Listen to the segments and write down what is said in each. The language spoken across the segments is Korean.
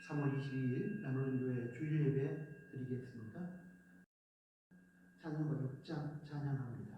3월 22일 남원교회 주일 예배 드리겠습니다. 찬송가 6장 찬양합니다.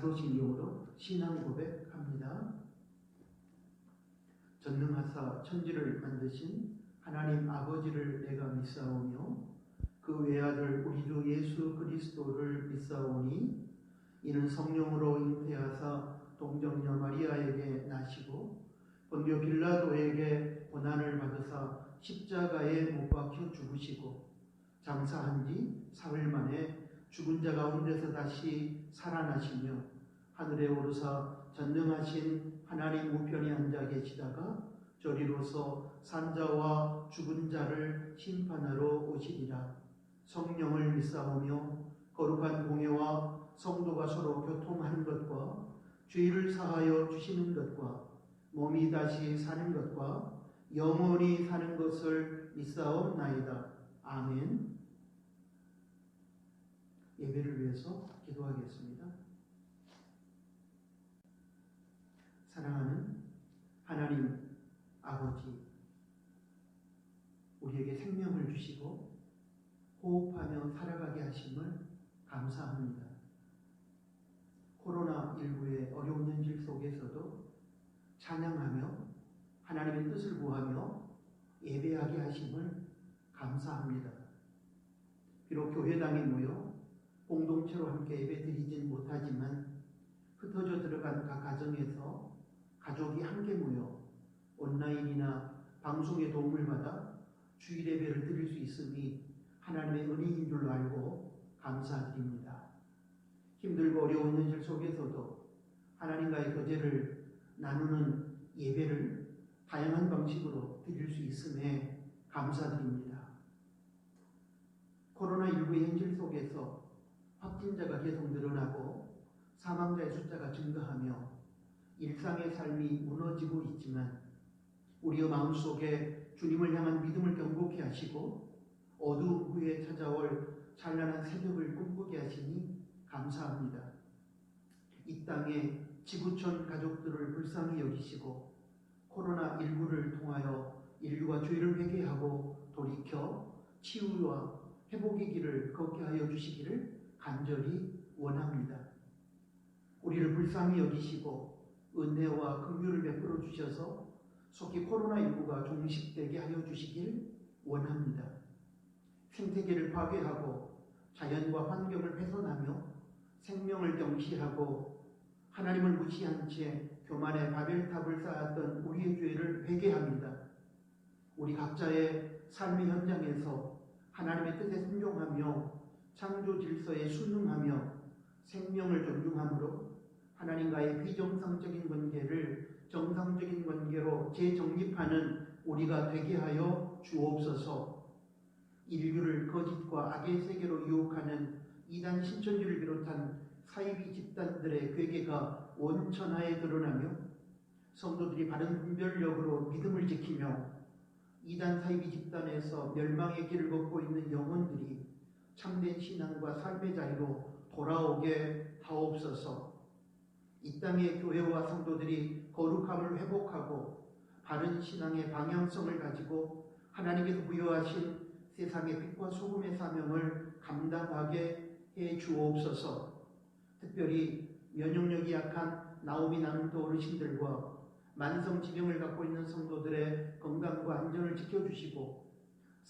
사도신경으로 신앙 고백합니다. 전능하사 천지를 만드신 하나님 아버지를 내가 믿사오며 그 외아들 우리 주 예수 그리스도를 믿사오니 이는 성령으로 잉태하사 동정녀 마리아에게 나시고 본디오 빌라도에게 고난을 받으사 십자가에 못 박혀 죽으시고 장사한 지 사흘 만에 죽은 자 가운데서 다시 살아나시며 하늘에 오르사 전능하신 하나님 우편에 앉아 계시다가 저리로서 산자와 죽은 자를 심판하러 오시리라. 성령을 믿사오며 거룩한 공예와 성도가 서로 교통하는 것과 죄를 사하여 주시는 것과 몸이 다시 사는 것과 영원히 사는 것을 믿사옵나이다. 아멘. 예배를 위해서 기도하겠습니다. 사랑하는 하나님 아버지, 우리에게 생명을 주시고 호흡하며 살아가게 하심을 감사합니다. 코로나19의 어려운 현실 속에서도 찬양하며 하나님의 뜻을 구하며 예배하게 하심을 감사합니다. 비록 교회당에 모여 공동체로 함께 예배 드리진 못하지만 흩어져 들어간 각 가정에서 가족이 함께 모여 온라인이나 방송의 도움을 받아 주일 예배를 드릴 수 있으니 하나님의 은혜인 줄로 알고 감사드립니다. 힘들고 어려운 현실 속에서도 하나님과의 교제를 나누는 예배를 다양한 방식으로 드릴 수 있음에 감사드립니다. 코로나19의 현실 속에서 확진자가 계속 늘어나고 사망자의 숫자가 증가하며 일상의 삶이 무너지고 있지만 우리의 마음속에 주님을 향한 믿음을 경고케 하시고 어두운 후에 찾아올 찬란한 새벽을 꿈꾸게 하시니 감사합니다. 이 땅에 지구촌 가족들을 불쌍히 여기시고 코로나19를 통하여 인류가 죄를 회개하고 돌이켜 치유와 회복의 길을 걷게 하여 주시기를 간절히 원합니다. 우리를 불쌍히 여기시고 은혜와 긍휼을 베풀어 주셔서 속히 코로나19가 종식되게 하여 주시길 원합니다. 생태계를 파괴하고 자연과 환경을 훼손하며 생명을 경시하고 하나님을 무시한 채 교만의 바벨탑을 쌓았던 우리의 죄를 회개합니다. 우리 각자의 삶의 현장에서 하나님의 뜻에 순종하며 창조 질서에 순응하며 생명을 존중함으로 하나님과의 비정상적인 관계를 정상적인 관계로 재정립하는 우리가 되게 하여 주옵소서. 인류를 거짓과 악의 세계로 유혹하는 이단 신천지를 비롯한 사이비 집단들의 괴계가 원천하에 드러나며 성도들이 바른 분별력으로 믿음을 지키며 이단 사이비 집단에서 멸망의 길을 걷고 있는 영혼들이 참된 신앙과 삶의 자리로 돌아오게 하옵소서. 이 땅의 교회와 성도들이 거룩함을 회복하고 바른 신앙의 방향성을 가지고 하나님께서 부여하신 세상의 빛과 소금의 사명을 감당하게 해 주옵소서. 특별히 면역력이 약한 나오미 남도 어르신들과 만성질병을 갖고 있는 성도들의 건강과 안전을 지켜주시고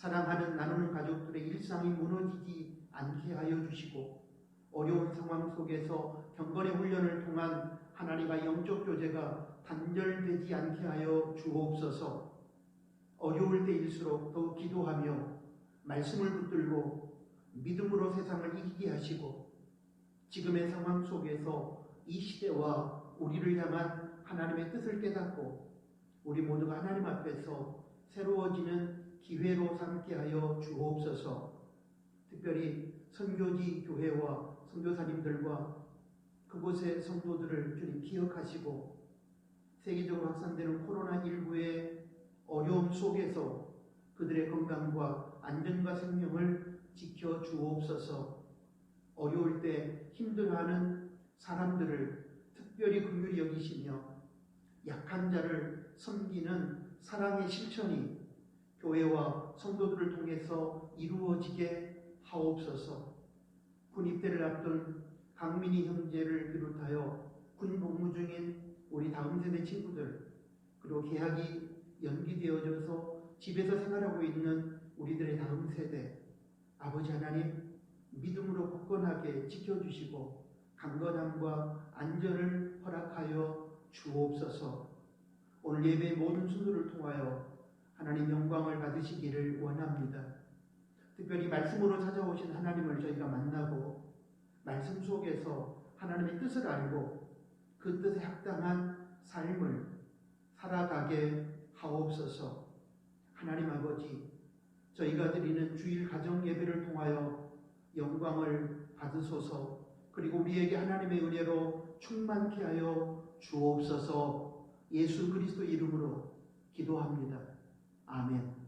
사랑하는 나누는 가족들의 일상이 무너지지 않게 하여 주시고 어려운 상황 속에서 경건의 훈련을 통한 하나님과 영적 교제가 단절되지 않게 하여 주옵소서. 어려울 때일수록 더욱 기도하며 말씀을 붙들고 믿음으로 세상을 이기게 하시고 지금의 상황 속에서 이 시대와 우리를 향한 하나님의 뜻을 깨닫고 우리 모두가 하나님 앞에서 새로워지는 기회로 삼게 하여 주옵소서. 특별히 선교지 교회와 선교사님들과 그곳의 성도들을 주님 기억하시고 세계적으로 확산되는 코로나19의 어려움 속에서 그들의 건강과 안전과 생명을 지켜 주옵소서. 어려울 때 힘들어하는 사람들을 특별히 긍휼히 여기시며 약한 자를 섬기는 사랑의 실천이 교회와 성도들을 통해서 이루어지게 하옵소서. 군입대를 앞둔 강민희 형제를 비롯하여 군 복무 중인 우리 다음 세대 친구들, 그리고 계약이 연기되어져서 집에서 생활하고 있는 우리들의 다음 세대, 아버지 하나님 믿음으로 굳건하게 지켜주시고 강건함과 안전을 허락하여 주옵소서. 오늘 예배의 모든 순서를 통하여 하나님 영광을 받으시기를 원합니다. 특별히 말씀으로 찾아오신 하나님을 저희가 만나고 말씀 속에서 하나님의 뜻을 알고 그 뜻에 합당한 삶을 살아가게 하옵소서. 하나님 아버지, 저희가 드리는 주일 가정 예배를 통하여 영광을 받으소서. 그리고 우리에게 하나님의 은혜로 충만케 하여 주옵소서. 예수 그리스도 이름으로 기도합니다. 아멘.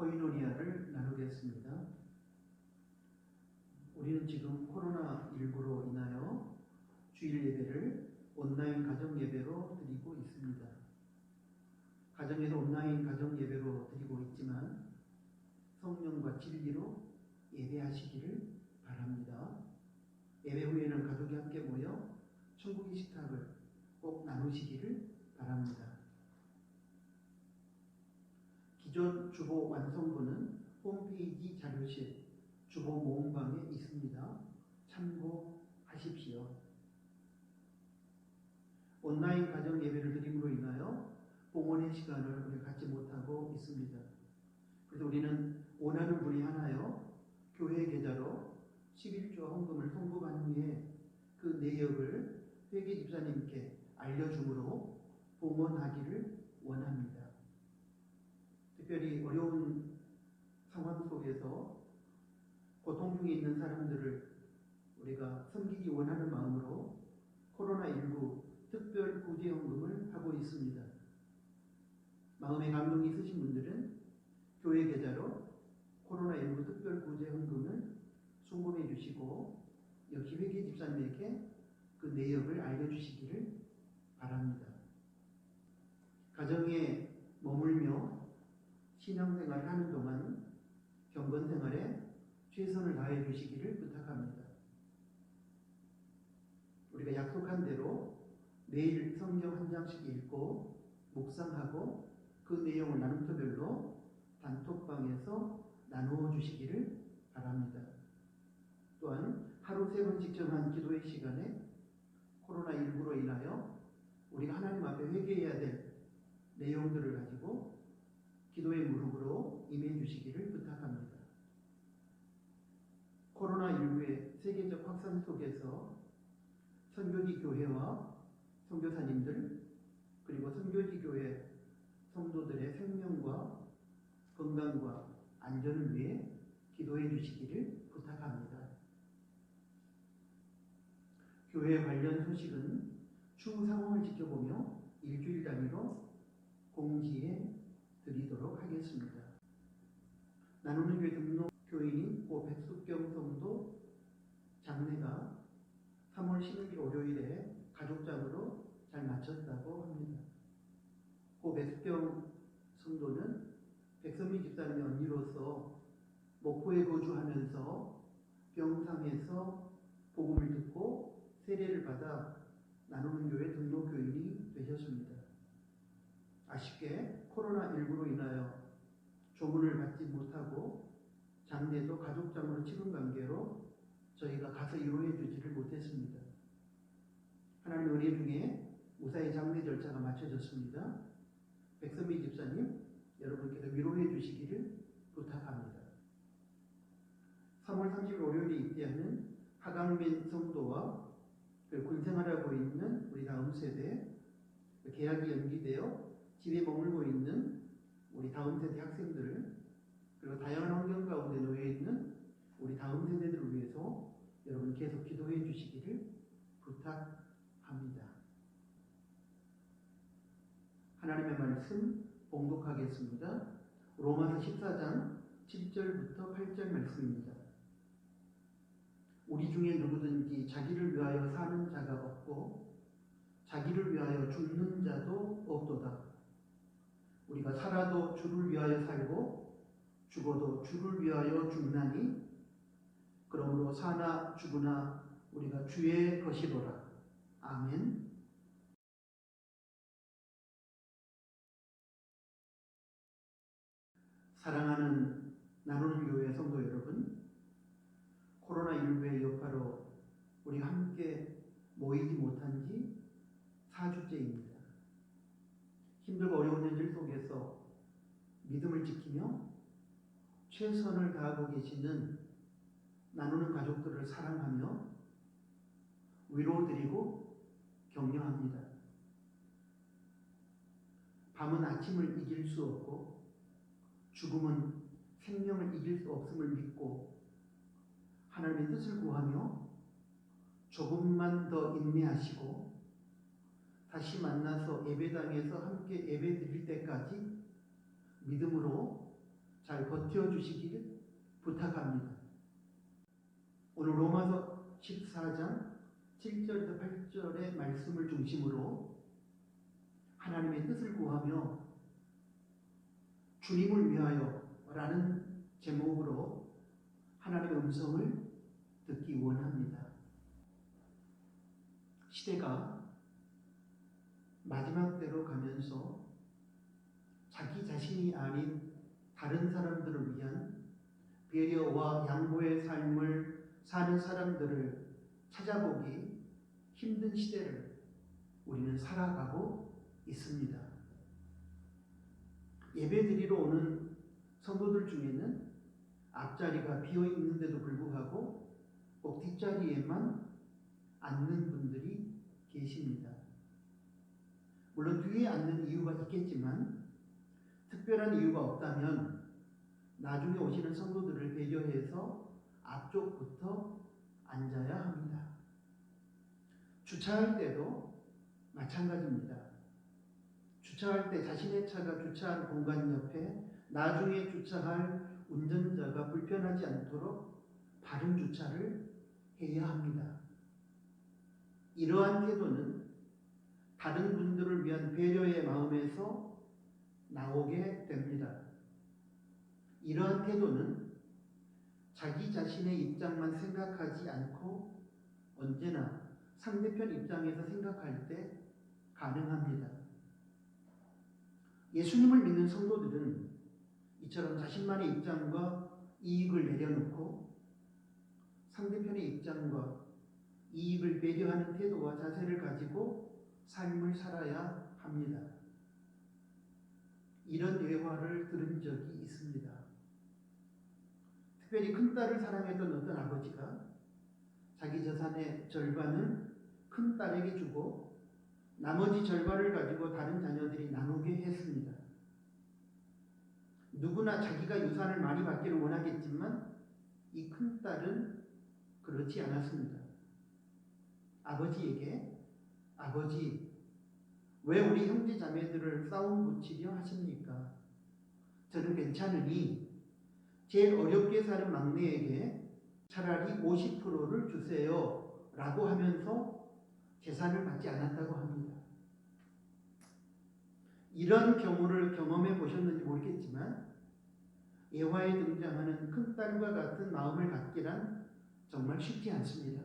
코이노니아를 나누겠습니다. 우리는 지금 코로나19로 인하여 주일 예배를 온라인 가정 예배로 드리고 있습니다. 가정에서 온라인 가정 예배로 드리고 있지만 성령과 진리로 예배하시기를 바랍니다. 예배 후에는 가족이 함께 모여 천국의 식탁을 꼭 나누시기를 바랍니다. 기존 주보 완성본은 홈페이지 자료실 주보 모음방에 있습니다. 참고하십시오. 온라인 가정 예배를 드림으로 인하여 봉헌의 시간을 우리가 갖지 못하고 있습니다. 그래서 우리는 원하는 분이 하나요, 교회 계좌로 11조 헌금을 송금한 후에 그 내역을 회계 집사님께 알려줌으로 봉헌하기를 원합니다. 특별히 어려운 상황 속에서 고통 중에 있는 사람들을 우리가 섬기기 원하는 마음으로 코로나19 특별 구제헌금을 하고 있습니다. 마음에 감동이 있으신 분들은 교회 계좌로 코로나19 특별 구제헌금을 송금해 주시고 역시 회계 집사님에게 그 내역을 알려주시기를 바랍니다. 가정에 머물며 신앙생활을 하는 동안 경건생활에 최선을 다해 주시기를 부탁합니다. 우리가 약속한 대로 매일 성경 한 장씩 읽고 묵상하고 그 내용을 나눔터별로 단톡방에서 나누어 주시기를 바랍니다. 또한 하루 3번씩 정한 기도의 시간에 코로나19로 인하여 우리가 하나님 앞에 회개해야 될 내용들을 가지고 기도의 무릎으로 임해 주시기를 부탁합니다. 코로나19의 세계적 확산 속에서 선교지 교회와 선교사님들 그리고 선교지 교회 성도들의 생명과 건강과 안전을 위해 기도해 주시기를 부탁합니다. 교회 관련 소식은 추후 상황을 지켜보며 일주일 단위로 공지해 드리도록 하겠습니다. 나누는 교회 등록 교인인 고 백숙경 성도 장례가 3월 16일 월요일에 가족장으로 잘 마쳤다고 합니다. 고 백숙경 성도는 백선미 집사님의 언니로서 목포에 거주하면서 병상에서 복음을 듣고 세례를 받아 나누는 교회 등록 교인이 되셨습니다. 아쉽게 코로나19로 인하여 조문을 받지 못하고 장례도 가족장으로 치른 관계로 저희가 가서 위로해 주지를 못했습니다. 하나님의 은혜 중에 무사히 장례 절차가 마쳐졌습니다. 백선미 집사님, 여러분께서 위로해 주시기를 부탁합니다. 3월 30일 월요일에 입대하는 하강민 성도와 군생활하고 있는 우리 다음 세대, 계약이 연기되어 집에 머물고 있는 우리 다음 세대 학생들, 그리고 다양한 환경 가운데 놓여 있는 우리 다음 세대들을 위해서 여러분 계속 기도해 주시기를 부탁합니다. 하나님의 말씀 봉독하겠습니다. 로마서 14장 7절부터 8절 말씀입니다. 우리 중에 누구든지 자기를 위하여 사는 자가 없고 자기를 위하여 죽는 자도 없도다. 우리가 살아도 주를 위하여 살고 죽어도 주를 위하여 죽나니 그러므로 사나 죽으나 우리가 주의 것이로라. 아멘. 사랑하는 나누는 교회 성도 여러분, 코로나19의 여파로 우리가 함께 모이지 못한 지 4주째입니다. 힘들고 어려운 현실 속에서 믿음을 지키며 최선을 다하고 계시는 나누는 가족들을 사랑하며 위로드리고 격려합니다. 밤은 아침을 이길 수 없고 죽음은 생명을 이길 수 없음을 믿고 하나님의 뜻을 구하며 조금만 더 인내하시고 다시 만나서 예배당에서 함께 예배 드릴 때까지 믿음으로 잘 버텨주시기를 부탁합니다. 오늘 로마서 14장 7절에서 8절의 말씀을 중심으로 하나님의 뜻을 구하며 주님을 위하여 라는 제목으로 하나님의 음성을 듣기 원합니다. 시대가 마지막 때로 가면서 자기 자신이 아닌 다른 사람들을 위한 배려와 양보의 삶을 사는 사람들을 찾아보기 힘든 시대를 우리는 살아가고 있습니다. 예배드리러 오는 성도들 중에는 앞자리가 비어 있는데도 불구하고 꼭 뒷자리에만 앉는 분들이 계십니다. 물론 뒤에 앉는 이유가 있겠지만 특별한 이유가 없다면 나중에 오시는 성도들을 배려해서 앞쪽부터 앉아야 합니다. 주차할 때도 마찬가지입니다. 주차할 때 자신의 차가 주차한 공간 옆에 나중에 주차할 운전자가 불편하지 않도록 바른 주차를 해야 합니다. 이러한 태도는 다른 분들을 위한 배려의 마음에서 나오게 됩니다. 이러한 태도는 자기 자신의 입장만 생각하지 않고 언제나 상대편 입장에서 생각할 때 가능합니다. 예수님을 믿는 성도들은 이처럼 자신만의 입장과 이익을 내려놓고 상대편의 입장과 이익을 배려하는 태도와 자세를 가지고 삶을 살아야 합니다. 이런 예화를 들은 적이 있습니다. 특별히 큰딸을 사랑했던 어떤 아버지가 자기 재산의 절반을 큰딸에게 주고 나머지 절반을 가지고 다른 자녀들이 나누게 했습니다. 누구나 자기가 유산을 많이 받기를 원하겠지만 이 큰딸은 그렇지 않았습니다. 아버지에게 아버지, 왜 우리 형제 자매들을 싸움 붙이려 하십니까? 저는 괜찮으니 제일 어렵게 사는 막내에게 차라리 50%를 주세요 라고 하면서 재산을 받지 않았다고 합니다. 이런 경우를 경험해 보셨는지 모르겠지만 예화에 등장하는 큰딸과 같은 마음을 갖기란 정말 쉽지 않습니다.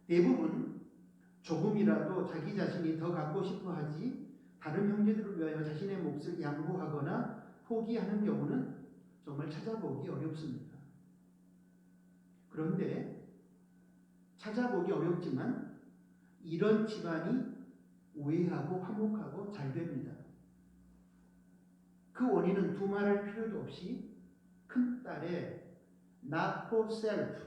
대부분 조금이라도 자기 자신이 더 갖고 싶어 하지 다른 형제들을 위하여 자신의 몫을 양보하거나 포기하는 경우는 정말 찾아보기 어렵습니다. 그런데 찾아보기 어렵지만 이런 집안이 우애하고 화목하고 잘 됩니다. 그 원인은 두말할 필요도 없이 큰딸의 not for self,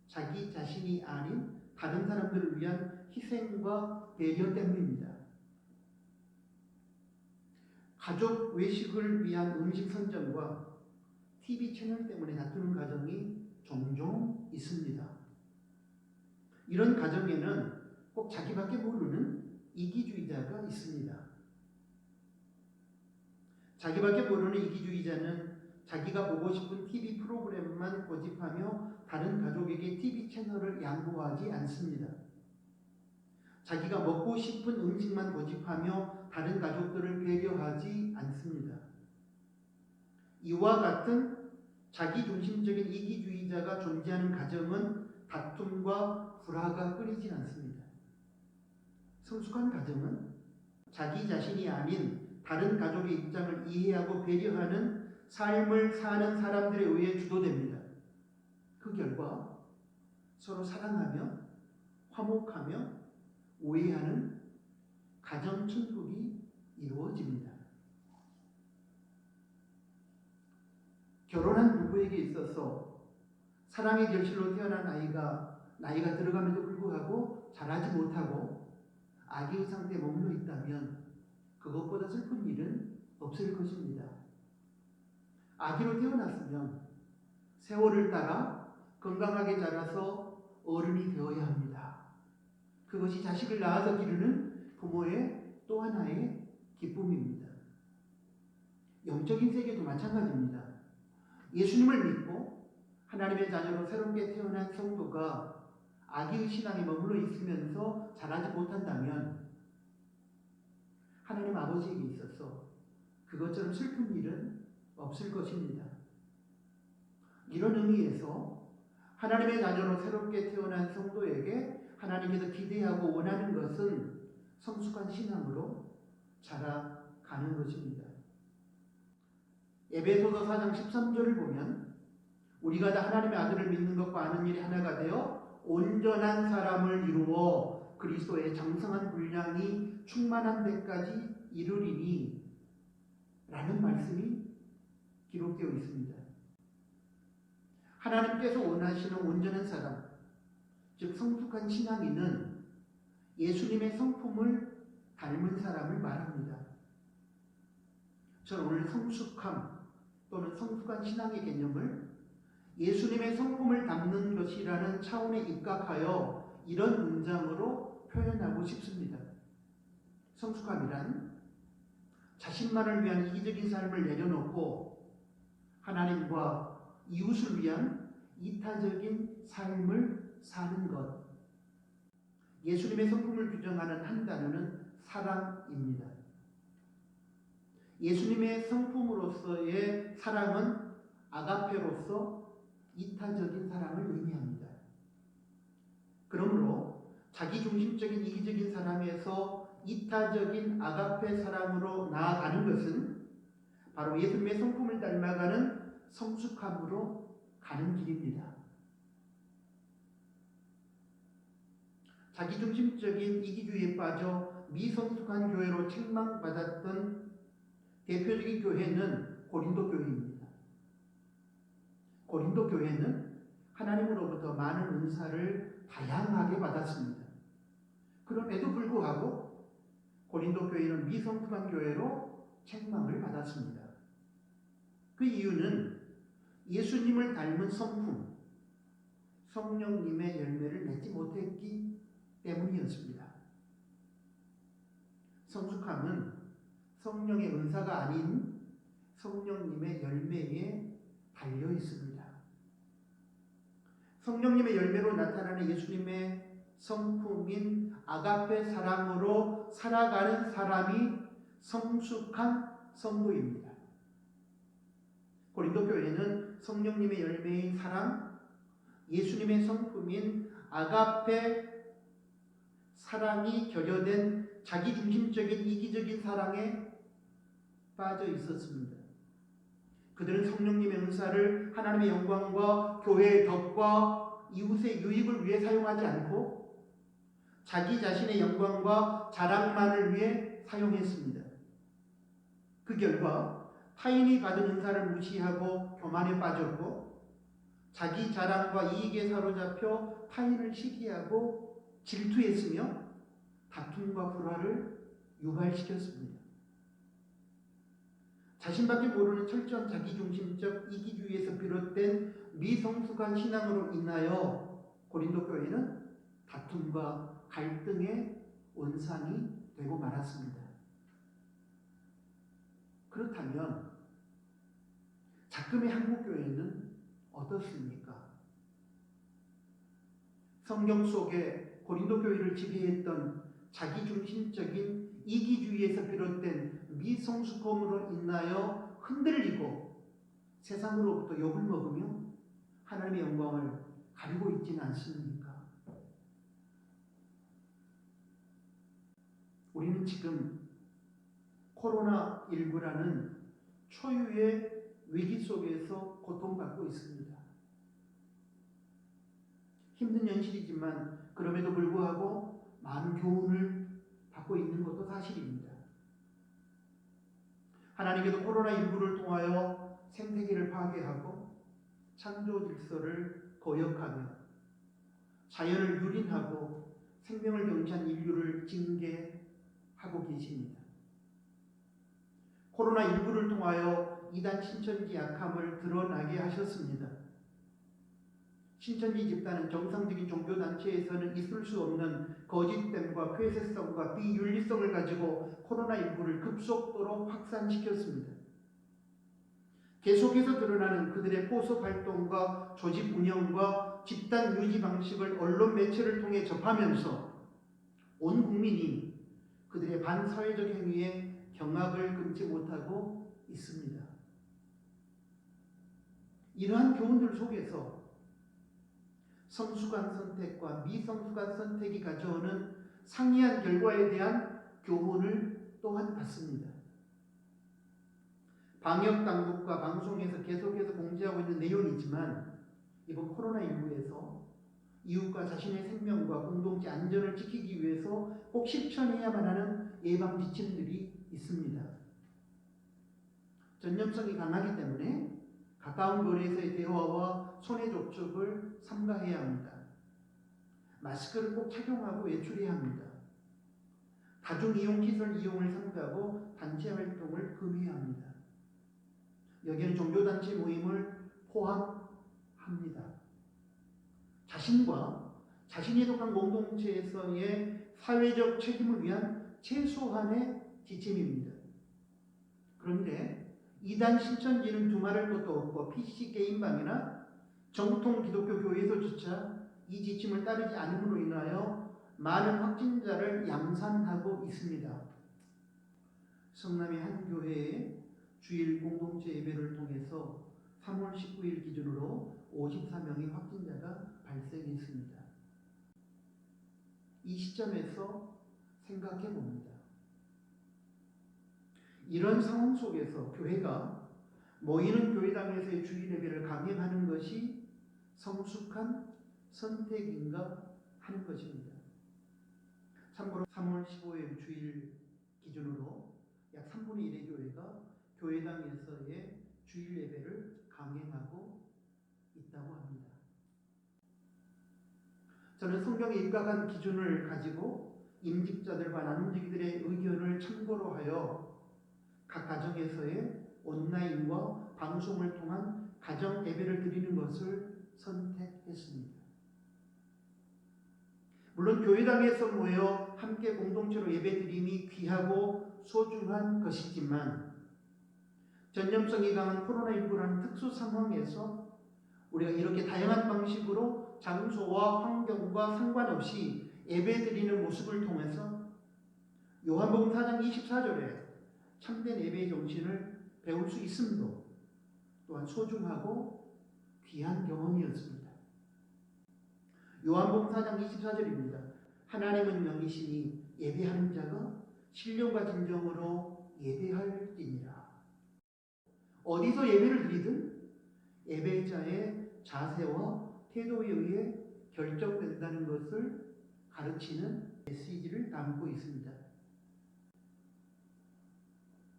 자기 자신이 아닌 다른 사람들을 위한 희생과 배려 때문입니다. 가족 외식을 위한 음식 선정과 TV 채널 때문에 다투는 가정이 종종 있습니다. 이런 가정에는 꼭 자기밖에 모르는 이기주의자가 있습니다. 자기밖에 모르는 이기주의자는 자기가 보고 싶은 TV 프로그램만 고집하며 다른 가족에게 TV 채널을 양보하지 않습니다. 자기가 먹고 싶은 음식만 고집하며 다른 가족들을 배려하지 않습니다. 이와 같은 자기중심적인 이기주의자가 존재하는 가정은 다툼과 불화가 끊이질 않습니다. 성숙한 가정은 자기 자신이 아닌 다른 가족의 입장을 이해하고 배려하는 삶을 사는 사람들에 의해 주도됩니다. 그 결과 서로 사랑하며 화목하며 오해하는 가정 천국이 이루어집니다. 결혼한 부부에게 있어서 사랑의 결실로 태어난 아이가 나이가 들어감에도 불구하고 자라지 못하고 아기의 상태에 머물러 있다면 그것보다 슬픈 일은 없을 것입니다. 아기로 태어났으면 세월을 따라 건강하게 자라서 어른이 되어야 합니다. 그것이 자식을 낳아서 기르는 부모의 또 하나의 기쁨입니다. 영적인 세계도 마찬가지입니다. 예수님을 믿고 하나님의 자녀로 새롭게 태어난 성도가 아기의 신앙에 머물러 있으면서 자라지 못한다면 하나님 아버지에게 있어서 그것처럼 슬픈 일은 없을 것입니다. 이런 의미에서 하나님의 자녀로 새롭게 태어난 성도에게 하나님께서 기대하고 원하는 것은 성숙한 신앙으로 자라가는 것입니다. 에베소서 4장 13절을 보면 우리가 다 하나님의 아들을 믿는 것과 아는 일이 하나가 되어 온전한 사람을 이루어 그리스도의 장성한 분량이 충만한 데까지 이르리니 라는 말씀이 기록되어 있습니다. 하나님께서 원하시는 온전한 사람, 즉 성숙한 신앙인은 예수님의 성품을 닮은 사람을 말합니다. 저는 오늘 성숙함 또는 성숙한 신앙의 개념을 예수님의 성품을 담는 것이라는 차원에 입각하여 이런 문장으로 표현하고 싶습니다. 성숙함이란 자신만을 위한 이기적인 삶을 내려놓고 하나님과 이웃을 위한 이타적인 삶을 사는 것. 예수님의 성품을 규정하는 한 단어는 사랑입니다. 예수님의 성품으로서의 사랑은 아가페로서 이타적인 사랑을 의미합니다. 그러므로 자기중심적인 이기적인 사람에서 이타적인 아가페 사랑으로 나아가는 것은 바로 예수님의 성품을 닮아가는 성숙함으로 가는 길입니다. 자기중심적인 이기주의에 빠져 미성숙한 교회로 책망받았던 대표적인 교회는 고린도 교회입니다. 고린도 교회는 하나님으로부터 많은 은사를 다양하게 받았습니다. 그럼에도 불구하고 고린도 교회는 미성숙한 교회로 책망을 받았습니다. 그 이유는 예수님을 닮은 성품, 성령님의 열매를 맺지 못했기 때문이었습니다. 성숙함은 성령의 은사가 아닌 성령님의 열매에 달려 있습니다. 성령님의 열매로 나타나는 예수님의 성품인 아가페 사랑으로 살아가는 사람이 성숙한 성도입니다. 고린도 교회는 성령님의 열매인 사랑, 예수님의 성품인 아가페 사랑이 결여된 자기중심적인 이기적인 사랑에 빠져 있었습니다. 그들은 성령님의 은사를 하나님의 영광과 교회의 덕과 이웃의 유익을 위해 사용하지 않고 자기 자신의 영광과 자랑만을 위해 사용했습니다. 그 결과 타인이 받은 은사를 무시하고 교만에 빠졌고 자기 자랑과 이익에 사로잡혀 타인을 시기하고 질투했으며 다툼과 불화를 유발시켰습니다. 자신밖에 모르는 철저한 자기중심적 이기주의에서 비롯된 미성숙한 신앙으로 인하여 고린도 교회는 다툼과 갈등의 원상이 되고 말았습니다. 그렇다면 작금의 한국교회는 어떻습니까? 성경 속에 고린도 교회를 지배했던 자기중심적인 이기주의에서 비롯된 미성숙함으로 인하여 흔들리고 세상으로부터 욕을 먹으며 하나님의 영광을 가리고 있지는 않습니까? 우리는 지금 코로나19라는 초유의 위기 속에서 고통받고 있습니다. 힘든 현실이지만 그럼에도 불구하고 많은 교훈을 받고 있는 것도 사실입니다. 하나님께서 코로나19를 통하여 생태계를 파괴하고 창조 질서를 거역하며 자연을 유린하고 생명을 경시한 인류를 징계하고 계십니다. 코로나19를 통하여 이단 신천지 약함을 드러나게 하셨습니다. 신천지 집단은 정상적인 종교단체에서는 있을 수 없는 거짓됨과 폐쇄성과 비윤리성을 가지고 코로나19를 급속도로 확산시켰습니다. 계속해서 드러나는 그들의 포섭 활동과 조직 운영과 집단 유지 방식을 언론 매체를 통해 접하면서 온 국민이 그들의 반사회적 행위에 경악을 금치 못하고 있습니다. 이러한 교훈들 속에서 성숙한 선택과 미성숙한 선택이 가져오는 상이한 결과에 대한 교훈을 또한 받습니다. 방역당국과 방송에서 계속해서 공지하고 있는 내용이지만 이번 코로나19에서 이웃과 자신의 생명과 공동체 안전을 지키기 위해서 꼭 실천해야만 하는 예방 지침들이 있습니다. 전염성이 강하기 때문에 가까운 거리에서의 대화와 손의 접촉을 삼가해야 합니다. 마스크를 꼭 착용하고 외출해야 합니다. 다중이용시설 이용을 삼가하고 단체 활동을 금해야 합니다. 여기는 종교단체 모임을 포함합니다. 자신과 자신이 속한 공동체에서의 사회적 책임을 위한 최소한의 지침입니다. 그런데 이단 신천지는 두말할 것도 없고 PC 게임방이나 정통 기독교 교회에서조차 이 지침을 따르지 않음으로 인하여 많은 확진자를 양산하고 있습니다. 성남의 한 교회의 주일 공동체 예배를 통해서 3월 19일 기준으로 54명의 확진자가 발생했습니다. 이 시점에서 생각해 봅니다. 이런 상황 속에서 교회가 모이는 교회당에서의 주일 예배를 강행하는 것이 성숙한 선택인가 하는 것입니다. 참고로 3월 15일 주일 기준으로 약 3분의 1의 교회가 교회당에서의 주일 예배를 강행하고 있다고 합니다. 저는 성경에 입각한 기준을 가지고 임직자들과 나눔주기들의 의견을 참고로 하여 각 가정에서의 온라인과 방송을 통한 가정 예배를 드리는 것을 선택했습니다. 물론 교회당에서 모여 함께 공동체로 예배 드림이 귀하고 소중한 것이지만 전염성이 강한 코로나19라는 특수 상황에서 우리가 이렇게 다양한 방식으로 장소와 환경과 상관없이 예배드리는 모습을 통해서 요한복음 4장 24절에 참된 예배의 정신을 배울 수 있음도 또한 소중하고 귀한 경험이었습니다. 요한복음 4장 24절입니다. 하나님은 영이시니 예배하는 자가 신령과 진정으로 예배할지니라. 어디서 예배를 드리든 예배자의 자세와 태도에 의해 결정된다는 것을 가르치는 메시지를 담고 있습니다.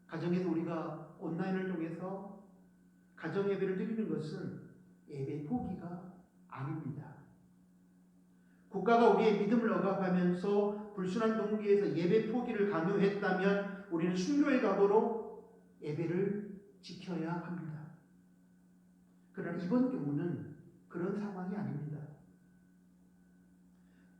가정에서 우리가 온라인을 통해서 가정 예배를 드리는 것은 예배 포기가 아닙니다. 국가가 우리의 믿음을 억압하면서 불순한 동기에서 예배 포기를 강요했다면 우리는 순교의 각오로 예배를 지켜야 합니다. 그러나 이번 경우는 그런 상황이 아닙니다.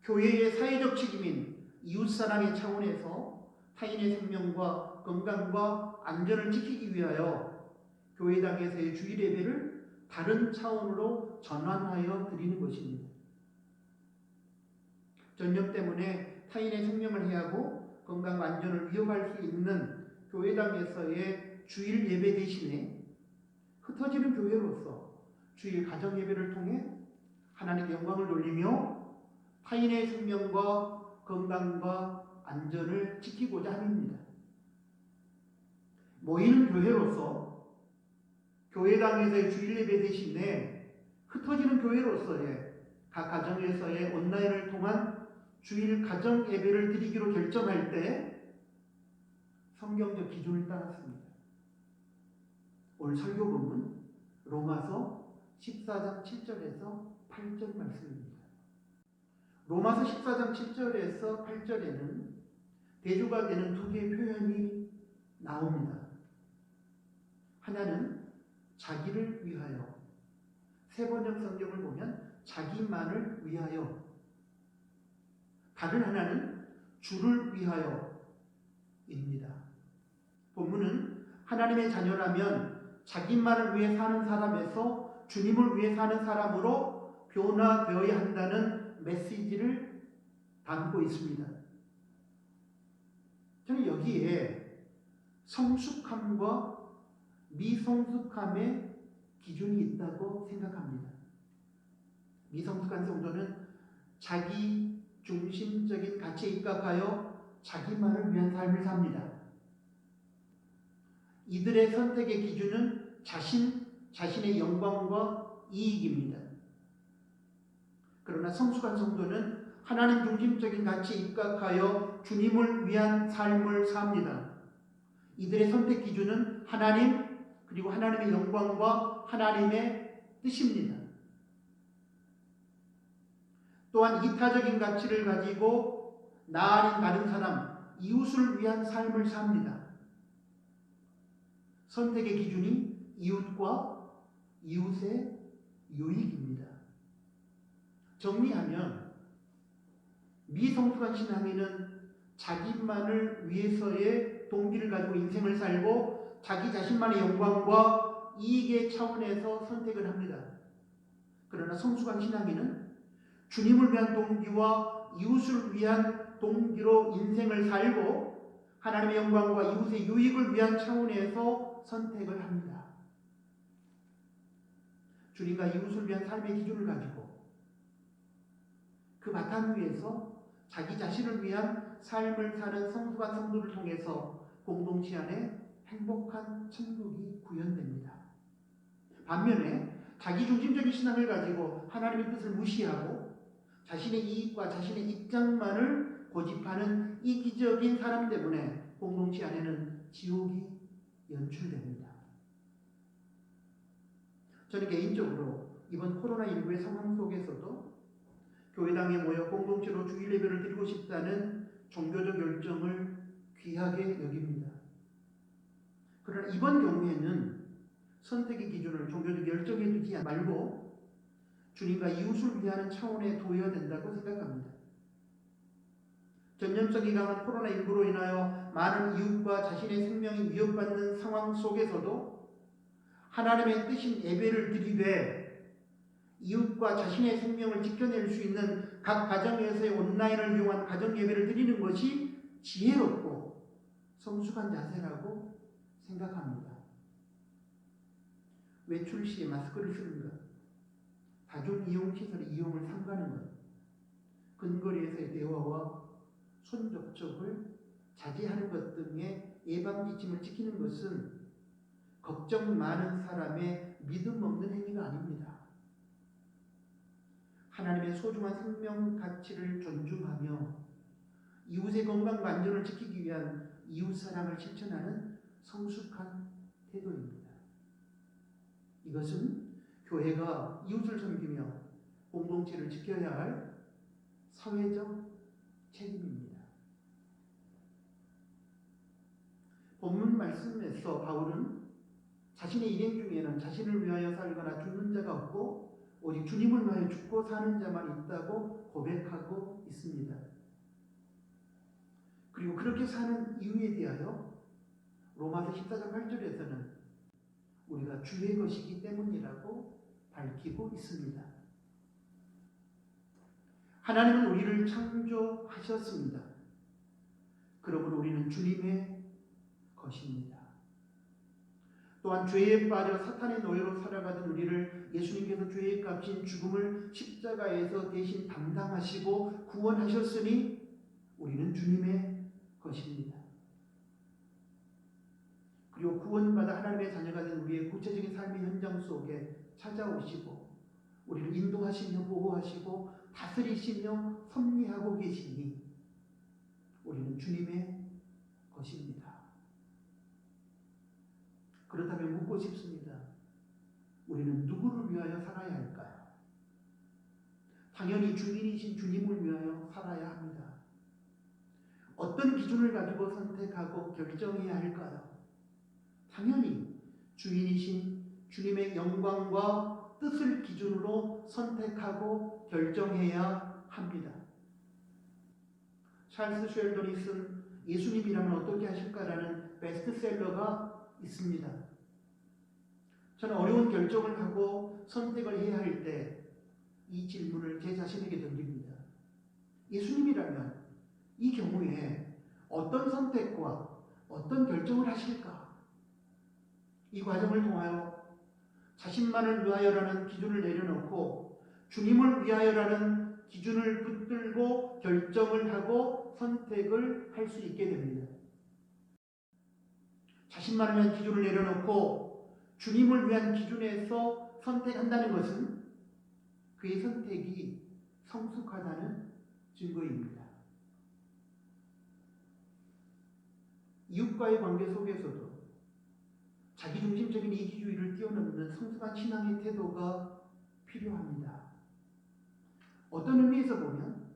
교회의 사회적 책임인 이웃사랑의 차원에서 타인의 생명과 건강과 안전을 지키기 위하여 교회당에서의 주일 예배를 다른 차원으로 전환하여 드리는 것입니다. 전염 때문에 타인의 생명을 해하고 건강과 안전을 위협할 수 있는 교회당에서의 주일 예배 대신에 흩어지는 교회로서 주일 가정 예배를 통해 하나님께 영광을 돌리며 타인의 생명과 건강과 안전을 지키고자 합니다. 모이는 교회로서 교회당에서의 주일 예배 대신에 흩어지는 교회로서의 각 가정에서의 온라인을 통한 주일 가정 예배를 드리기로 결정할 때 성경적 기준을 따랐습니다. 오늘 설교본은 로마서 14장 7절에서 8절 말씀입니다. 로마서 14장 7절에서 8절에는 대조가 되는 두 개의 표현이 나옵니다. 하나는 자기를 위하여, 세번역 성경을 보면 자기만을 위하여, 다른 하나는 주를 위하여입니다. 본문은 하나님의 자녀라면 자기만을 위해 사는 사람에서 주님을 위해 사는 사람으로 변화되어야 한다는 메시지를 담고 있습니다. 저는 여기에 성숙함과 미성숙함의 기준이 있다고 생각합니다. 미성숙한 성도는 자기 중심적인 가치에 입각하여 자기만을 위한 삶을 삽니다. 이들의 선택의 기준은 자신의 영광과 이익입니다. 그러나 성숙한 성도는 하나님 중심적인 가치에 입각하여 주님을 위한 삶을 삽니다. 이들의 선택 기준은 하나님 그리고 하나님의 영광과 하나님의 뜻입니다. 또한 이타적인 가치를 가지고 나 아닌 다른 사람, 이웃을 위한 삶을 삽니다. 선택의 기준이 이웃과 이웃의 유익입니다. 정리하면 미성숙한 신앙인은 자기만을 위해서의 동기를 가지고 인생을 살고 자기 자신만의 영광과 이익의 차원에서 선택을 합니다. 그러나 성숙한 신앙인은 주님을 위한 동기와 이웃을 위한 동기로 인생을 살고 하나님의 영광과 이웃의 유익을 위한 차원에서 선택을 합니다. 주님과 이웃을 위한 삶의 기준을 가지고 그 바탕 위에서 자기 자신을 위한 삶을 사는 성숙한 성도를 통해서 공동체 안에 행복한 천국이 구현됩니다. 반면에 자기 중심적인 신앙을 가지고 하나님의 뜻을 무시하고 자신의 이익과 자신의 입장만을 고집하는 이기적인 사람 때문에 공동체 안에는 지옥이 연출됩니다. 저는 개인적으로 이번 코로나19의 상황 속에서도 교회당에 모여 공동체로 주일 예배를 드리고 싶다는 종교적 열정을 귀하게 여깁니다. 그러나 이번 경우에는 선택의 기준을 종교적 열정에 두지 말고 주님과 이웃을 위하는 차원에 두어야 된다고 생각합니다. 전염성이 강한 코로나19로 인하여 많은 이웃과 자신의 생명이 위협받는 상황 속에서도 하나님의 뜻인 예배를 드리되 이웃과 자신의 생명을 지켜낼 수 있는 각 가정에서의 온라인을 이용한 가정 예배를 드리는 것이 지혜롭고 성숙한 자세라고 생각합니다. 외출 시에 마스크를 쓰는 것, 다중 이용 시설의 이용을 삼가는 것, 근거리에서의 대화와 손 접촉을 자제하는 것 등의 예방 지침을 지키는 것은 걱정 많은 사람의 믿음 없는 행위가 아닙니다. 하나님의 소중한 생명 가치를 존중하며 이웃의 건강과 안전을 지키기 위한 이웃 사랑을 실천하는 성숙한 태도입니다. 이것은 교회가 이웃을 섬기며 공동체를 지켜야 할 사회적 책임입니다. 본문 말씀에서 바울은 자신의 일행 중에는 자신을 위하여 살거나 죽는 자가 없고 오직 주님을 위하여 죽고 사는 자만 있다고 고백하고 있습니다. 그리고 그렇게 사는 이유에 대하여 로마서 14장 8절에서는 우리가 주의 것이기 때문이라고 밝히고 있습니다. 하나님은 우리를 창조하셨습니다. 그러므로 우리는 주님의 것입니다. 또한 죄에 빠져 사탄의 노예로 살아가던 우리를 예수님께서 죄의 값인 죽음을 십자가에서 대신 담당하시고 구원하셨으니 우리는 주님의 것입니다. 그리고 구원받아 하나님의 자녀가 된 우리의 구체적인 삶의 현장 속에 찾아오시고 우리를 인도하시며 보호하시고 다스리시며 섭리하고 계시니 우리는 주님의 것입니다. 그렇다면 묻고 싶습니다. 우리는 누구를 위하여 살아야 할까요? 당연히 주인이신 주님을 위하여 살아야 합니다. 어떤 기준을 가지고 선택하고 결정해야 할까요? 당연히 주인이신 주님의 영광과 뜻을 기준으로 선택하고 결정해야 합니다. 찰스 쉘던이 쓴 예수님이라면 어떻게 하실까라는 베스트셀러가 있습니다. 저는 어려운 결정을 하고 선택을 해야 할 때 이 질문을 제 자신에게 던집니다. 예수님이라면 이 경우에 어떤 선택과 어떤 결정을 하실까? 이 과정을 통하여 자신만을 위하여라는 기준을 내려놓고 주님을 위하여라는 기준을 붙들고 결정을 하고 선택을 할 수 있게 됩니다. 자신만을 위한 기준을 내려놓고 주님을 위한 기준에서 선택한다는 것은 그의 선택이 성숙하다는 증거입니다. 이웃과의 관계 속에서도 자기중심적인 이기주의를 뛰어넘는 성숙한 신앙의 태도가 필요합니다. 어떤 의미에서 보면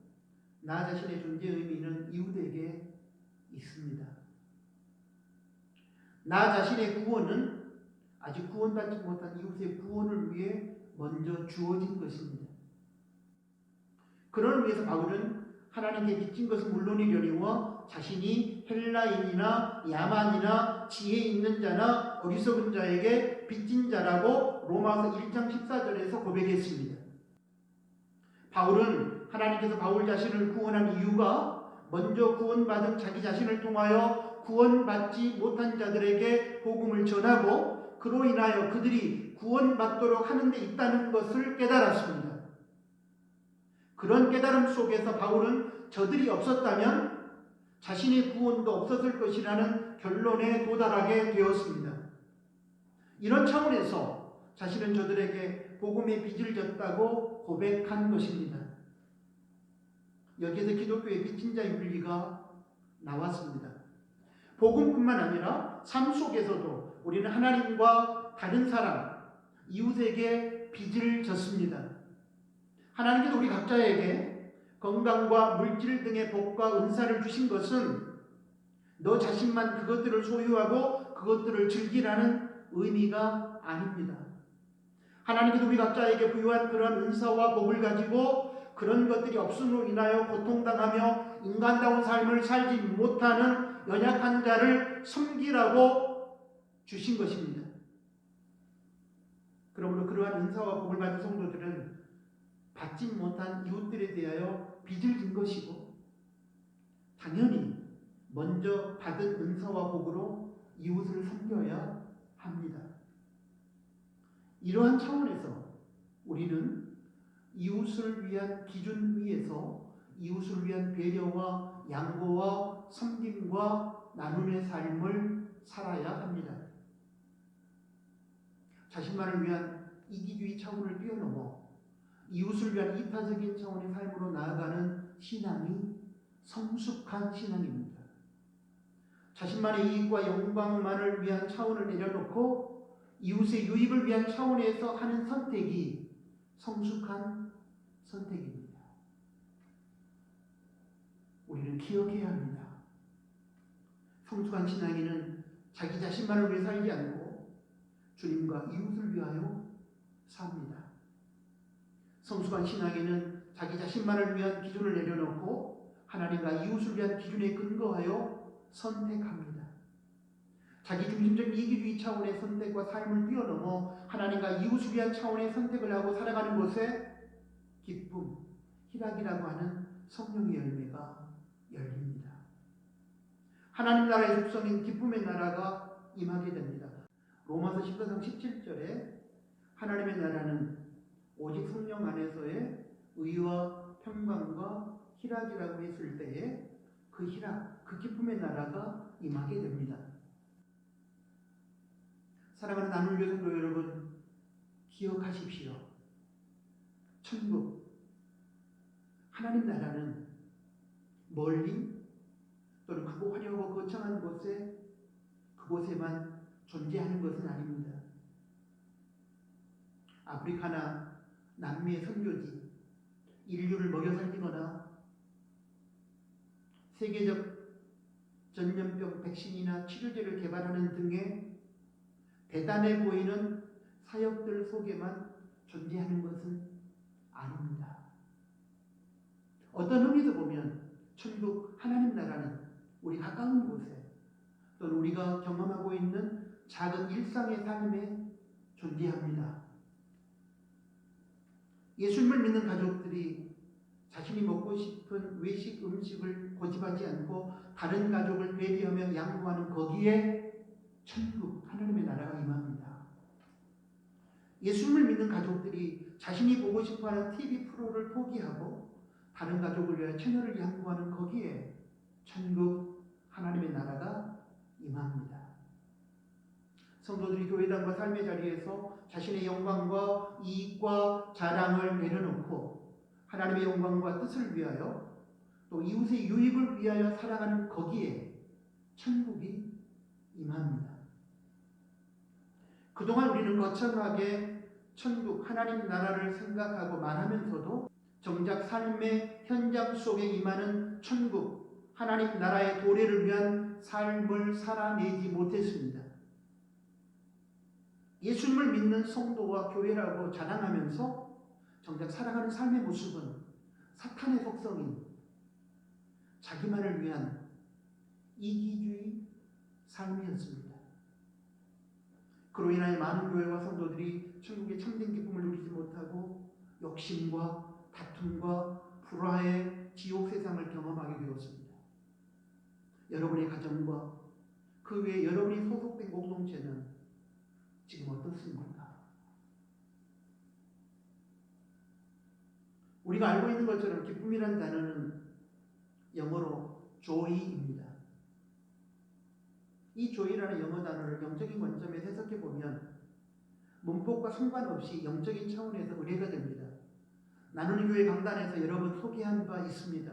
나 자신의 존재 의미는 이웃에게 있습니다. 나 자신의 구원은 아직 구원받지 못한 이웃의 구원을 위해 먼저 주어진 것입니다. 그를 위해서 바울은 하나님께 빚진 것은 물론이려니와 자신이 헬라인이나 야만이나 지혜 있는 자나 어리석은 자에게 빚진 자라고 로마서 1장 14절에서 고백했습니다. 바울은 하나님께서 바울 자신을 구원한 이유가 먼저 구원받은 자기 자신을 통하여 구원받지 못한 자들에게 복음을 전하고 그로 인하여 그들이 구원받도록 하는 데 있다는 것을 깨달았습니다. 그런 깨달음 속에서 바울은 저들이 없었다면 자신의 구원도 없었을 것이라는 결론에 도달하게 되었습니다. 이런 차원에서 자신은 저들에게 복음의 빚을 졌다고 고백한 것입니다. 여기에서 기독교의 빚진 자의 윤리가 나왔습니다. 복음뿐만 아니라 삶 속에서도 우리는 하나님과 다른 사람, 이웃에게 빚을 졌습니다. 하나님께서 우리 각자에게 건강과 물질 등의 복과 은사를 주신 것은 너 자신만 그것들을 소유하고 그것들을 즐기라는 의미가 아닙니다. 하나님께서 우리 각자에게 부여한 그런 은사와 복을 가지고 그런 것들이 없음으로 인하여 고통당하며 인간다운 삶을 살지 못하는 연약한 자를 섬기라고 주신 것입니다. 이러한 은사와 복을 받은 성도들은 받지 못한 이웃들에 대하여 빚을 진 것이고, 당연히 먼저 받은 은사와 복으로 이웃을 섬겨야 합니다. 이러한 차원에서 우리는 이웃을 위한 기준 위에서 이웃을 위한 배려와 양보와 섬김과 나눔의 삶을 살아야 합니다. 자신만을 위한 이기주의 차원을 뛰어넘어 이웃을 위한 이타적인 차원의 삶으로 나아가는 신앙이 성숙한 신앙입니다. 자신만의 이익과 영광만을 위한 차원을 내려놓고 이웃의 유익을 위한 차원에서 하는 선택이 성숙한 선택입니다. 우리는 기억해야 합니다. 성숙한 신앙인은 자기 자신만을 위해 살지 않고 주님과 이웃을 위하여 삽니다. 성숙한 신앙인은 자기 자신만을 위한 기준을 내려놓고 하나님과 이웃을 위한 기준에 근거하여 선택합니다. 자기 중심적인 이기주의 차원의 선택과 삶을 뛰어넘어 하나님과 이웃을 위한 차원의 선택을 하고 살아가는 곳에 기쁨, 희락이라고 하는 성령의 열매가 열립니다. 하나님 나라의 속성인 기쁨의 나라가 임하게 됩니다. 로마서 14장 17절에 하나님의 나라는 오직 성령 안에서의 의와 평강과 희락이라고 했을 때에 그 희락, 그 기쁨의 나라가 임하게 됩니다. 사랑하는 나눔교회 성도 여러분, 기억하십시오. 천국, 하나님 나라는 멀리 또는 크고 화려하고 거창한 그곳에만 존재하는 것은 아닙니다. 아프리카나 남미의 선교지, 인류를 먹여 살리거나 세계적 전염병 백신이나 치료제를 개발하는 등의 대단해 보이는 사역들 속에만 존재하는 것은 아닙니다. 어떤 의미에서 보면 천국 하나님 나라는 우리 가까운 곳에 또는 우리가 경험하고 있는 작은 일상의 삶에 존재합니다. 예수님을 믿는 가족들이 자신이 먹고 싶은 외식 음식을 고집하지 않고 다른 가족을 배려하며 양보하는 거기에 천국 하나님의 나라가 임합니다. 예수님을 믿는 가족들이 자신이 보고 싶어하는 TV 프로를 포기하고 다른 가족을 위해 채널을 양보하는 거기에 천국 하나님의 나라가 임합니다. 성도들이 교회당과 삶의 자리에서 자신의 영광과 이익과 자랑을 내려놓고 하나님의 영광과 뜻을 위하여 또 이웃의 유익을 위하여 살아가는 거기에 천국이 임합니다. 그동안 우리는 거창하게 천국 하나님 나라를 생각하고 말하면서도 정작 삶의 현장 속에 임하는 천국 하나님 나라의 도래를 위한 삶을 살아내지 못했습니다. 예수님을 믿는 성도와 교회라고 자랑하면서 정작 살아가는 삶의 모습은 사탄의 속성인 자기만을 위한 이기주의 삶이었습니다. 그로 인하여 많은 교회와 성도들이 천국의 참된 기쁨을 누리지 못하고 욕심과 다툼과 불화의 지옥 세상을 경험하게 되었습니다. 여러분의 가정과 그 외에 여러분이 소속된 공동체는 지금 어떻습니까? 우리가 알고 있는 것처럼 기쁨이라는 단어는 영어로 joy입니다. 이 joy라는 영어 단어를 영적인 관점에서 해석해 보면 문법과 상관없이 영적인 차원에서 의뢰가 됩니다. 나누는 교회 강단에서 여러 번 소개한 바 있습니다.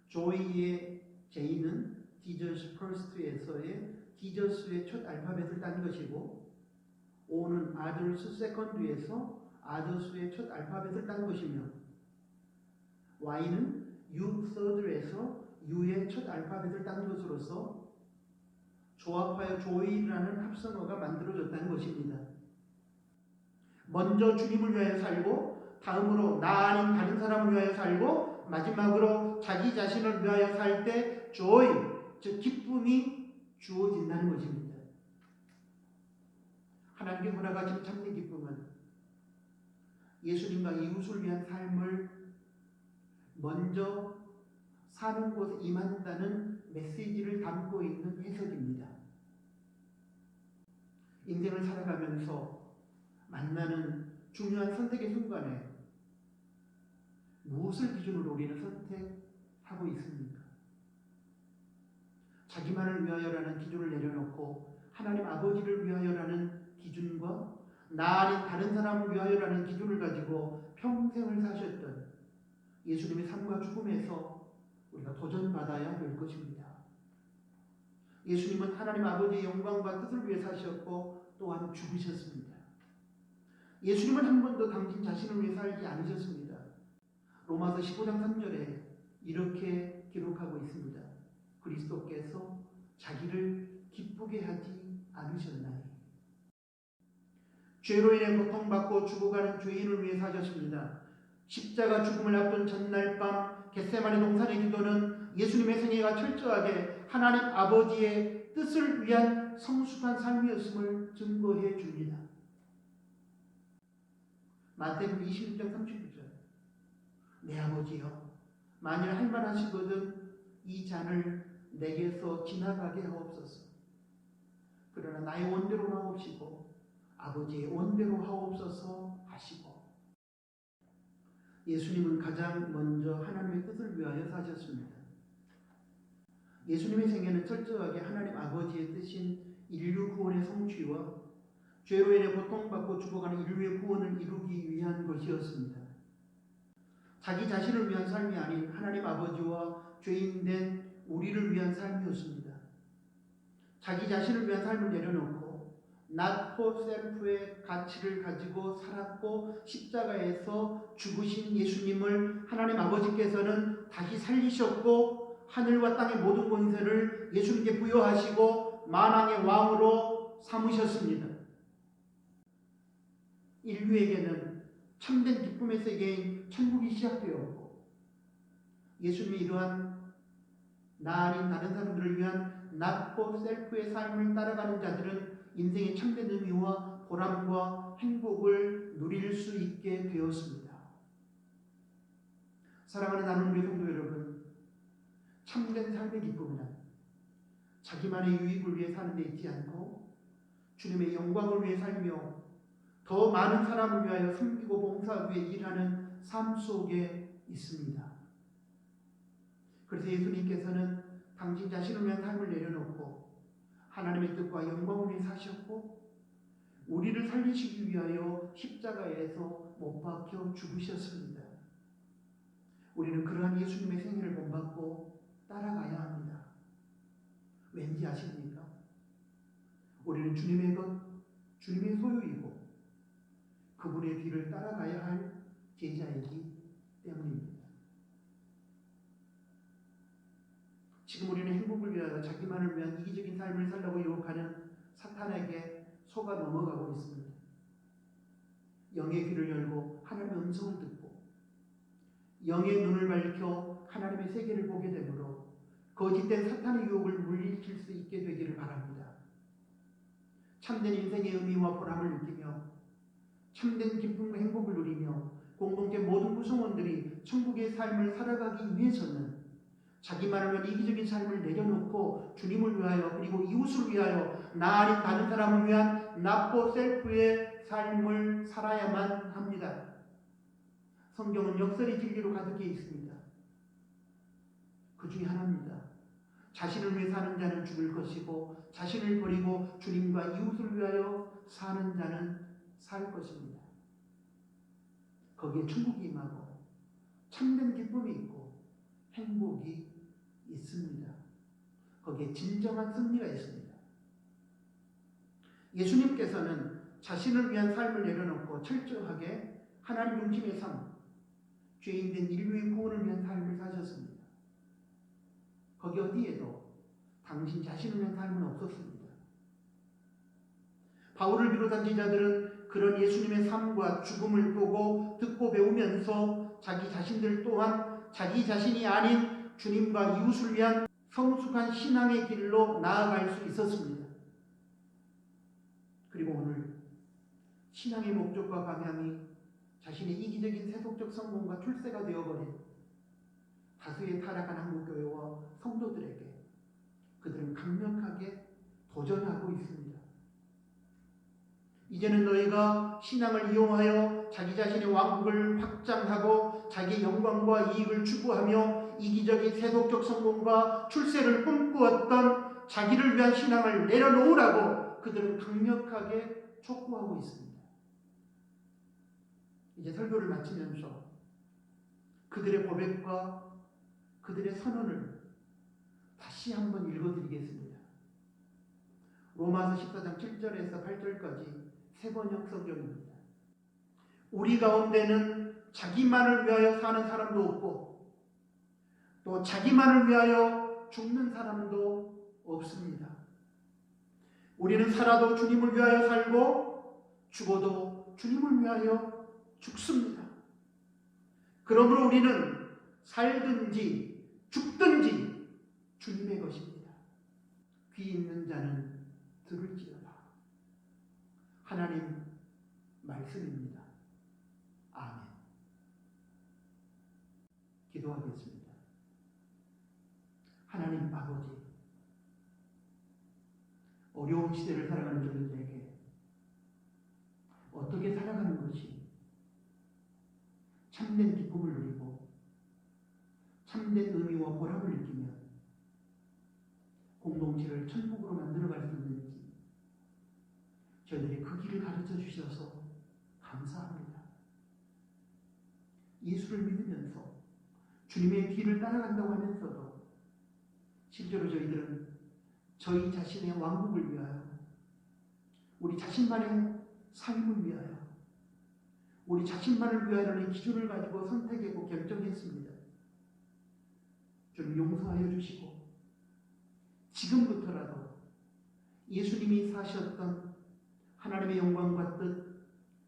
joy의 J는 Jesus First에서의 지저스의 첫 알파벳을 딴 것이고 O는 Others Second에서 Others의 첫 알파벳을 딴 것이며 Y는 You Third에서 U의 첫 알파벳을 딴 것으로서 조합하여 조이라는 합성어가 만들어졌다는 것입니다. 먼저 주님을 위하여 살고 다음으로 나 아닌 다른 사람을 위하여 살고 마지막으로 자기 자신을 위하여 살 때 joy, 즉 기쁨이 주어진다는 것입니다. 하나님께 허락하신 참된 기쁨은 예수님과 이웃을 위한 삶을 먼저 사는 곳에 임한다는 메시지를 담고 있는 해석입니다. 인생을 살아가면서 만나는 중요한 선택의 순간에 무엇을 기준으로 우리는 선택하고 있습니까? 자기만을 위하여라는 기준을 내려놓고 하나님 아버지를 위하여라는 기준과 나 아닌 다른 사람을 위하여라는 기준을 가지고 평생을 사셨던 예수님의 삶과 죽음에서 우리가 도전받아야 될 것입니다. 예수님은 하나님 아버지의 영광과 뜻을 위해 사셨고 또한 죽으셨습니다. 예수님은 한 번도 당신 자신을 위해 살지 않으셨습니다. 로마서 15장 3절에 이렇게 기록하고 있습니다. 그리스도께서 자기를 기쁘게 하지 않으셨나니. 죄로 인해 고통받고 죽어가는 죄인을 위해 사셨습니다. 십자가 죽음을 앞둔 전날 밤 겟세마네 동산의 기도는 예수님의 생애가 철저하게 하나님 아버지의 뜻을 위한 성숙한 삶이었음을 증거해 줍니다. 마태복음 26장 39절 내 아버지여 만일 할만하시거든 이 잔을 내게서 지나가게 하옵소서. 그러나 나의 원대로 하옵시고 아버지의 원대로 하옵소서 하시고. 예수님은 가장 먼저 하나님의 뜻을 위하여 사셨습니다. 예수님의 생애는 철저하게 하나님 아버지의 뜻인 인류 구원의 성취와 죄로 인해 고통받고 죽어가는 인류의 구원을 이루기 위한 것이었습니다. 자기 자신을 위한 삶이 아닌 하나님 아버지와 죄인된 우리를 위한 삶이었습니다. 자기 자신을 위한 삶을 내려놓고 not for self의 가치를 가지고 살았고 십자가에서 죽으신 예수님을 하나님 아버지께서는 다시 살리셨고 하늘과 땅의 모든 권세를 예수님께 부여하시고 만왕의 왕으로 삼으셨습니다. 인류에게는 참된 기쁨의 세계인 천국이 시작되었고 예수님이 이러한 나 아닌 다른 사람들을 위한 not for self의 삶을 따라가는 자들은 인생의 참된 의미와 보람과 행복을 누릴 수 있게 되었습니다. 사랑하는 나눔교회 성도 여러분, 참된 삶의 기쁨은 자기만의 유익을 위해 사는 데 있지 않고 주님의 영광을 위해 살며 더 많은 사람을 위하여 섬기고 봉사하기 위해 일하는 삶 속에 있습니다. 그래서 예수님께서는 당신 자신을 위한 삶을 내려놓고 하나님의 뜻과 영광을 위해 사셨고 우리를 살리시기 위하여 십자가에서 못 박혀 죽으셨습니다. 우리는 그러한 예수님의 생애를 본받고 따라가야 합니다. 왠지 아십니까? 우리는 주님의 것, 주님의 소유이고 그분의 뒤를 따라가야 할 제자이기 때문입니다. 지금 우리는 행복을 위하여 자기만을 위한 이기적인 삶을 살려고 유혹하는 사탄에게 속아 넘어가고 있습니다. 영의 귀를 열고 하나님의 음성을 듣고 영의 눈을 밝혀 하나님의 세계를 보게 되므로 거짓된 사탄의 유혹을 물리칠 수 있게 되기를 바랍니다. 참된 인생의 의미와 보람을 느끼며 참된 기쁨과 행복을 누리며 공동체 모든 구성원들이 천국의 삶을 살아가기 위해서는 자기만을 위한 이기적인 삶을 내려놓고 주님을 위하여 그리고 이웃을 위하여 나 아닌 다른 사람을 위한 not for self의 삶을 살아야만 합니다. 성경은 역설의 진리로 가득해 있습니다. 그 중에 하나입니다. 자신을 위해 사는 자는 죽을 것이고 자신을 버리고 주님과 이웃을 위하여 사는 자는 살 것입니다. 거기에 천국이 임하고 참된 기쁨이 있고 행복이 있습니다. 거기에 진정한 승리가 있습니다. 예수님께서는 자신을 위한 삶을 내려놓고 철저하게 하나님 중심의 삶, 죄인된 인류의 구원을 위한 삶을 사셨습니다. 거기 어디에도 당신 자신을 위한 삶은 없었습니다. 바울을 비롯한 제자들은 그런 예수님의 삶과 죽음을 보고 듣고 배우면서 자기 자신들 또한 자기 자신이 아닌 주님과 이웃을 위한 성숙한 신앙의 길로 나아갈 수 있었습니다. 그리고 오늘 신앙의 목적과 방향이 자신의 이기적인 세속적 성공과 출세가 되어버린 다수의 타락한 한국교회와 성도들에게 그들은 강력하게 도전하고 있습니다. 이제는 너희가 신앙을 이용하여 자기 자신의 왕국을 확장하고 자기 영광과 이익을 추구하며 이기적인 세속적 성공과 출세를 꿈꾸었던 자기를 위한 신앙을 내려놓으라고 그들은 강력하게 촉구하고 있습니다. 이제 설교를 마치면서 그들의 고백과 그들의 선언을 다시 한번 읽어드리겠습니다. 로마서 14장 7절에서 8절까지 세 번역 성경입니다. 우리 가운데는 자기만을 위하여 사는 사람도 없고 또 자기만을 위하여 죽는 사람도 없습니다. 우리는 살아도 주님을 위하여 살고 죽어도 주님을 위하여 죽습니다. 그러므로 우리는 살든지 죽든지 주님의 것입니다. 귀 있는 자는 들을지어다. 하나님 말씀입니다. 아멘. 기도하겠습니다. 하나님 아버지, 어려운 시대를 살아가는 저들에게 어떻게 살아가는 것이 참된 기쁨을 누리고 참된 의미와 보람을 느끼며 공동체를 천국으로 만들어갈 수 있는지 저희들이 그 길을 가르쳐 주셔서 감사합니다. 예수를 믿으면서 주님의 뒤를 따라간다고 하면서도 실제로 저희들은 저희 자신의 왕국을 위하여 우리 자신만의 삶을 위하여 우리 자신만을 위하여라는 기준을 가지고 선택하고 결정했습니다. 좀 용서하여 주시고 지금부터라도 예수님이 사셨던 하나님의 영광과 뜻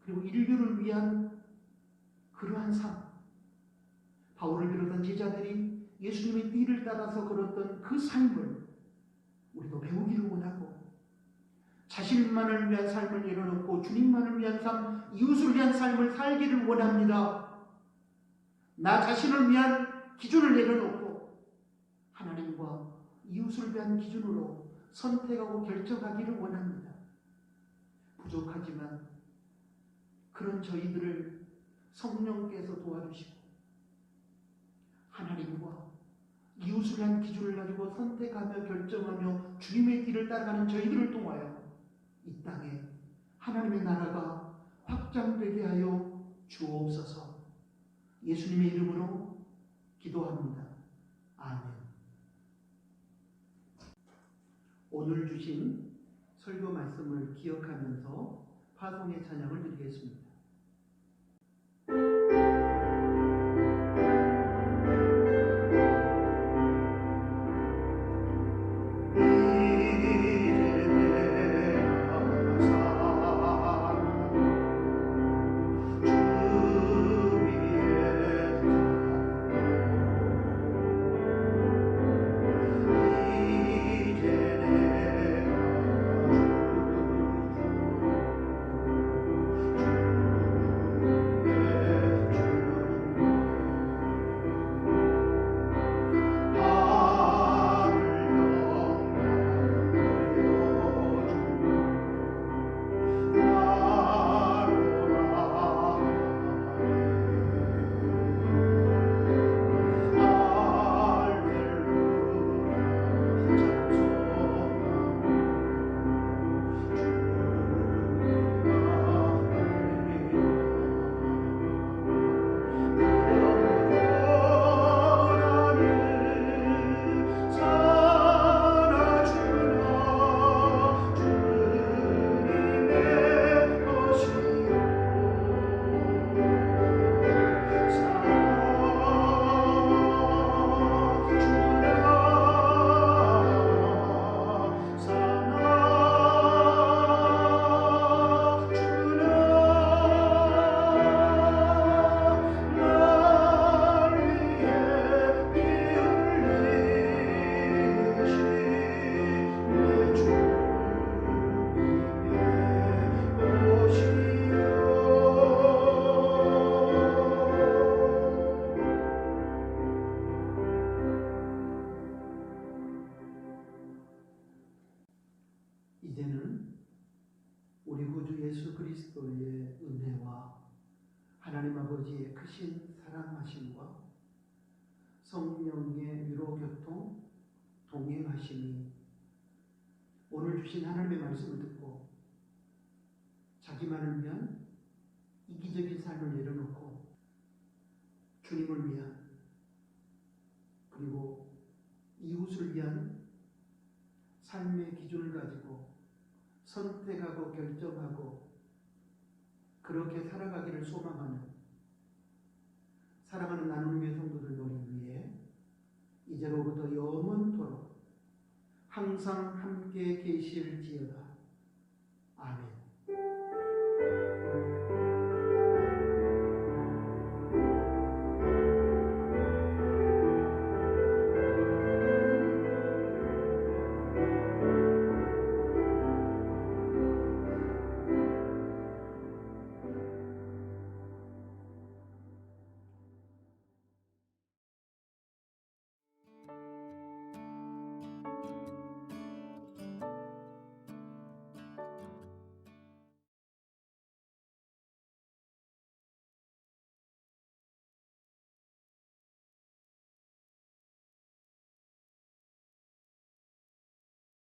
그리고 인류를 위한 그러한 삶, 바울을 비롯한 제자들이 예수님의 뒤를 따라서 걸었던 그 삶을 우리도 배우기를 원하고 자신만을 위한 삶을 내려놓고 주님만을 위한 삶, 이웃을 위한 삶을 살기를 원합니다. 나 자신을 위한 기준을 내려놓고 하나님과 이웃을 위한 기준으로 선택하고 결정하기를 원합니다. 부족하지만 그런 저희들을 성령께서 도와주시고 하나님과 이웃을 위한 기준을 가지고 선택하며 결정하며 주님의 길을 따라가는 저희들을 통하여 이 땅에 하나님의 나라가 확장되게 하여 주옵소서. 예수님의 이름으로 기도합니다. 아멘. 오늘 주신 설교 말씀을 기억하면서 파송의 찬양을 드리겠습니다. 그리스도의 은혜와 하나님 아버지의 크신 사랑하심과 성령의 위로교통 동행하심이 오늘 주신 하나님의 말씀을 듣고 자기만을 위한 이기적인 삶을 내려놓고 주님을 위한 그리고 이웃을 위한 삶의 기준을 가지고 선택하고 결정하고 그렇게 살아가기를 소망하는 사랑하는 나눔의 성도들 머리 위에 이제로부터 영원토록 항상 함께 계실지어다.